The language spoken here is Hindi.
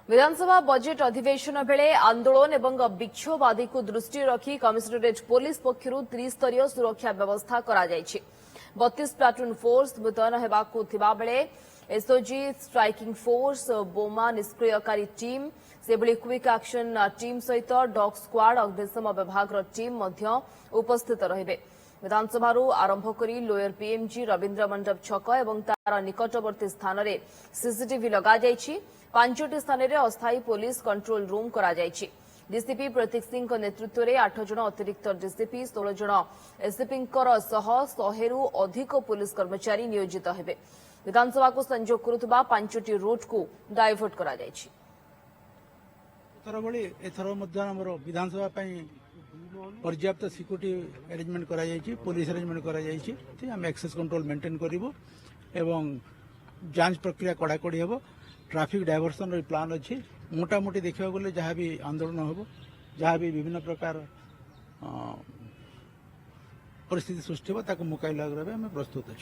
विधानसभा बजेट अधिवेशन बेले आंदोलन एवं विक्षोभ आदि को दृष्टि रखी कमिशनरेट पुलिस पक्षर त्रिस्तरीय सुरक्षा व्यवस्था करा 32 प्लाटून फोर्स मुतयन होगाकू बेले एसओजी स्ट्राइकिंग फोर्स बोमा निष्क्रियकारी टीम से क्विक एक्शन टीम सहित डॉग स्क्वाड अग्निशम विभाग टीम उपस्थित रहिबे। विधानसभा आरंभ करी लोयर पीएमजी रवीन्द्र मंडप छक और तार निकटवर्ती स्थान में सीसीटीवी लगा 5टी स्थान में अस्थायी पुलिस कंट्रोल रूम करा डीसीपी प्रतीक सिंह नेतृत्व में 8 जन अतिरिक्त डीसीपी 16 जन एसपी 100 अधिक पुलिस कर्मचारी नियोजित हेबे। विधानसभा को संजोग करुवा 5टी रूट को डायवर्ट करा विधानसभा पर्याप्त सिक्यूरिटी अरेंजमेंट करा पुलिस अरेंजमेंट करा एक्सेस कंट्रोल मेंटेन करिवो एवं जांच प्रक्रिया कड़ाकड़ी हेबो। ट्रैफिक डायवर्सन प्लान अच्छी मोटामोटी देखा गले जहाँ भी आंदोलन हम जहाँ भी विभिन्न प्रकार परिस्थिति सृष्टि हो मुकाबला करने प्रस्तुत अच्छे।